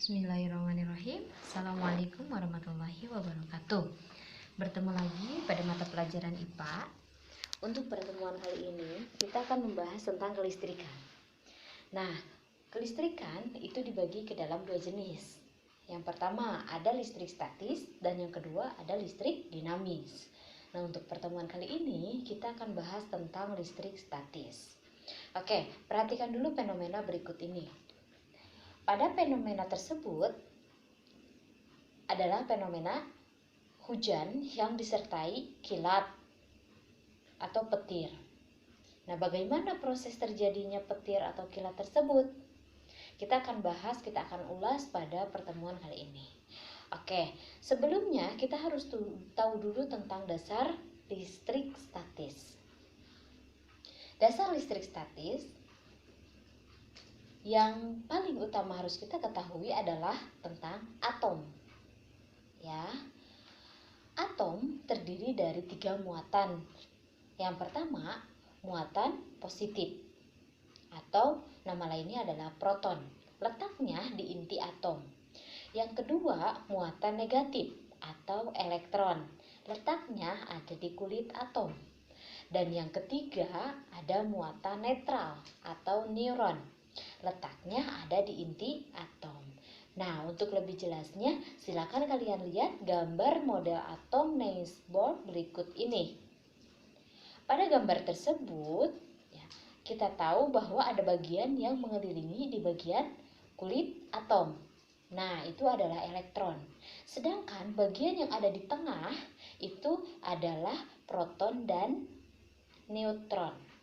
Bismillahirrahmanirrahim. Assalamualaikum warahmatullahi wabarakatuh. Bertemu lagi pada mata pelajaran IPA. Untuk pertemuan kali ini kita akan membahas tentang kelistrikan. Nah, kelistrikan itu dibagi ke dalam dua jenis. Yang pertama ada listrik statis dan yang kedua ada listrik dinamis. Nah, untuk pertemuan kali ini kita akan bahas tentang listrik statis. Oke, perhatikan dulu fenomena berikut ini. Pada fenomena tersebut adalah fenomena hujan yang disertai kilat atau petir. Nah, bagaimana proses terjadinya petir atau kilat tersebut? Kita akan bahas, kita akan ulas pada pertemuan kali ini. Oke, sebelumnya kita harus tahu dulu tentang dasar listrik statis. Dasar listrik statis yang paling utama harus kita ketahui adalah tentang atom. Ya, atom terdiri dari 3 muatan. Yang pertama, muatan positif atau nama lainnya adalah proton. Letaknya di inti atom. Yang kedua, muatan negatif atau elektron. Letaknya ada di kulit atom. Dan yang ketiga, ada muatan netral atau neuron. Letaknya ada di inti atom. Nah, untuk lebih jelasnya, silakan kalian lihat gambar model atom Niels Bohr berikut ini. Pada gambar tersebut, kita tahu bahwa ada bagian yang mengelilingi di bagian kulit atom. Nah, itu adalah elektron. Sedangkan bagian yang ada di tengah itu adalah proton dan neutron.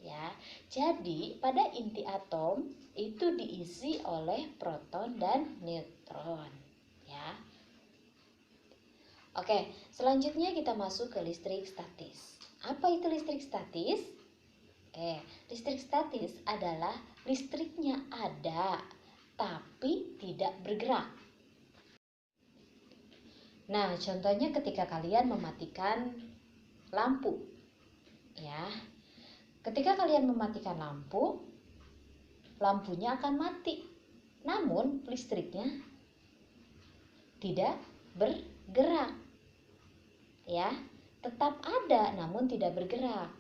Ya, jadi pada inti atom itu diisi oleh proton dan neutron. Ya. Oke, selanjutnya kita masuk ke listrik statis. Apa itu listrik statis? Listrik statis adalah listriknya ada tapi tidak bergerak. Nah, contohnya ketika kalian mematikan lampu. Ya. Ketika kalian mematikan lampu, lampunya akan mati. Namun listriknya tidak bergerak. Ya, tetap ada namun tidak bergerak.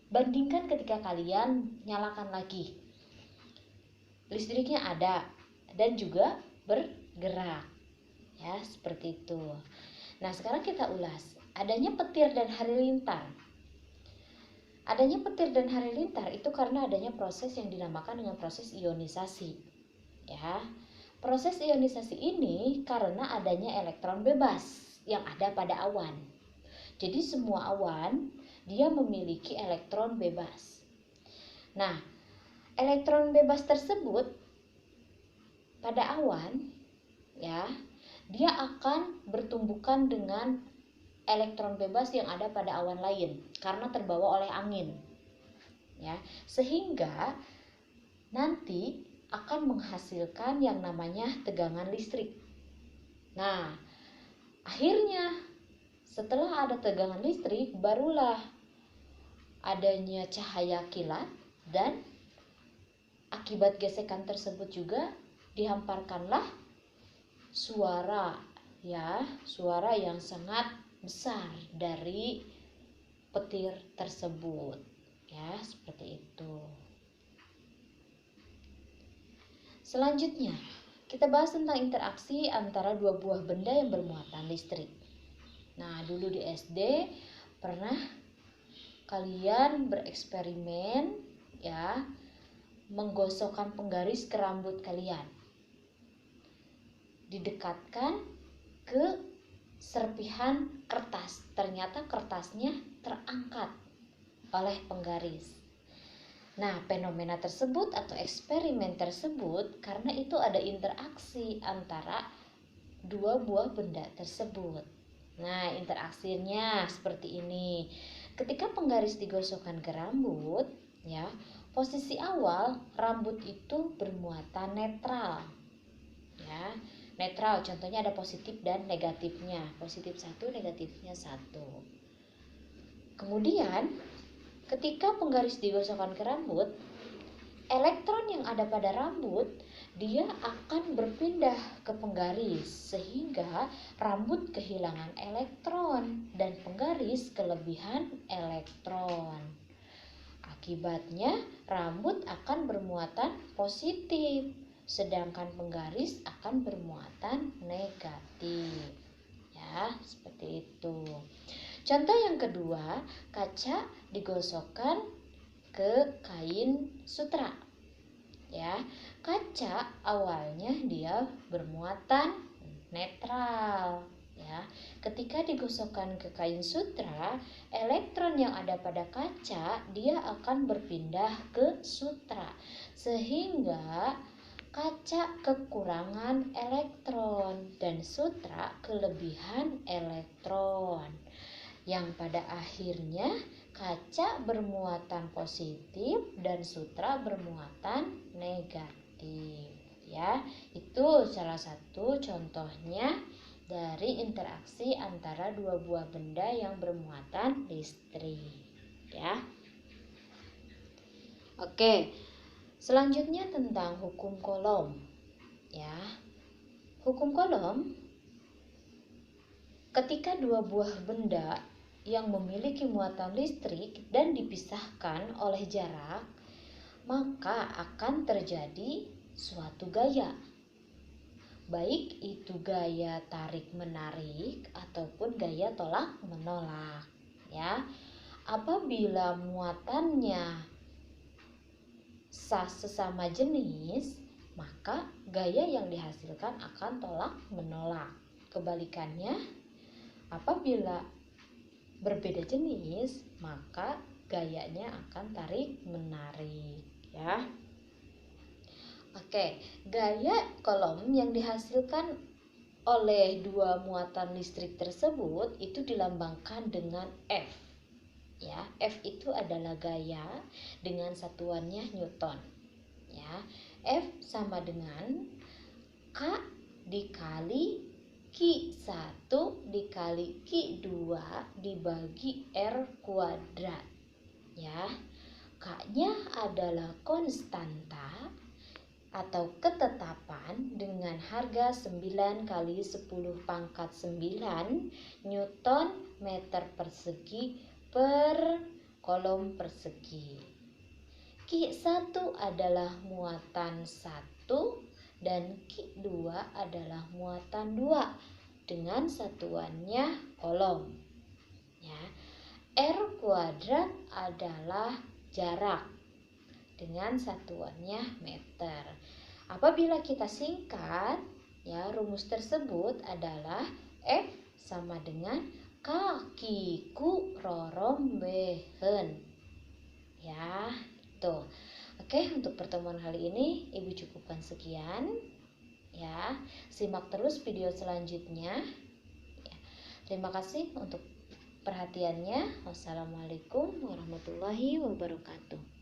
Bandingkan ketika kalian nyalakan lagi. Listriknya ada dan juga bergerak. Ya, seperti itu. Nah, sekarang kita ulas. Adanya petir dan halilintar. Adanya petir dan halilintar itu karena adanya proses yang dinamakan dengan proses ionisasi. Ya, proses ionisasi ini karena adanya elektron bebas yang ada pada awan. Jadi semua awan dia memiliki elektron bebas. Nah, elektron bebas tersebut pada awan, ya, dia akan bertumbukan dengan elektron bebas yang ada pada awan lain karena terbawa oleh angin. Ya, sehingga nanti akan menghasilkan yang namanya tegangan listrik. Nah, akhirnya setelah ada tegangan listrik barulah adanya cahaya kilat dan akibat gesekan tersebut juga dihamparkanlah suara, ya, suara yang sangat besar dari petir tersebut. Ya, seperti itu. Selanjutnya, kita bahas tentang interaksi antara dua buah benda yang bermuatan listrik. Nah, dulu di SD pernah kalian bereksperimen, ya, menggosokkan penggaris ke rambut kalian. Didekatkan ke serpihan kertas, ternyata kertasnya terangkat oleh penggaris. Nah, fenomena tersebut atau eksperimen tersebut karena itu ada interaksi antara dua buah benda tersebut. Nah, interaksinya seperti ini. Ketika penggaris digosokkan ke rambut, ya, posisi awal rambut itu bermuatan netral. Ya, netral, contohnya ada positif dan negatifnya. Positif 1, negatifnya 1. Kemudian ketika penggaris digosokkan ke rambut, elektron yang ada pada rambut dia akan berpindah ke penggaris sehingga rambut kehilangan elektron dan penggaris kelebihan elektron. Akibatnya rambut akan bermuatan positif sedangkan penggaris akan bermuatan negatif. Ya, seperti itu. Contoh yang kedua, kaca digosokkan ke kain sutra. Ya, kaca awalnya dia bermuatan netral. Ya, ketika digosokkan ke kain sutra, elektron yang ada pada kaca dia akan berpindah ke sutra, sehingga kaca kekurangan elektron dan sutra kelebihan elektron, yang pada akhirnya kaca bermuatan positif dan sutra bermuatan negatif. Ya, itu salah satu contohnya dari interaksi antara dua buah benda yang bermuatan listrik. Ya. Oke, selanjutnya tentang hukum Coulomb. Ya, hukum Coulomb, ketika dua buah benda yang memiliki muatan listrik dan dipisahkan oleh jarak, maka akan terjadi suatu gaya. Baik itu gaya tarik-menarik ataupun gaya tolak-menolak. Ya, apabila muatannya sesama jenis, maka gaya yang dihasilkan akan tolak-menolak. Kebalikannya, apabila berbeda jenis, maka gayanya akan tarik-menarik. Ya. Oke, gaya Coulomb yang dihasilkan oleh dua muatan listrik tersebut itu dilambangkan dengan F. Ya, F itu adalah gaya dengan satuannya Newton. Ya, F sama dengan K dikali Q1 dikali Q2 dibagi R kuadrat. Ya, K-nya adalah konstanta atau ketetapan dengan harga 9 kali 10 pangkat 9 Newton meter persegi per kolom persegi. Q1 adalah muatan 1 dan Q2 adalah muatan 2 dengan satuannya kolom. Ya. R kuadrat adalah jarak dengan satuannya meter. Apabila kita singkat, ya, rumus tersebut adalah F sama dengan kakiku rorombehen. Ya, itu. Oke, untuk pertemuan kali ini Ibu cukupkan sekian. Ya, simak terus video selanjutnya. Ya, terima kasih untuk perhatiannya. Wassalamualaikum warahmatullahi wabarakatuh.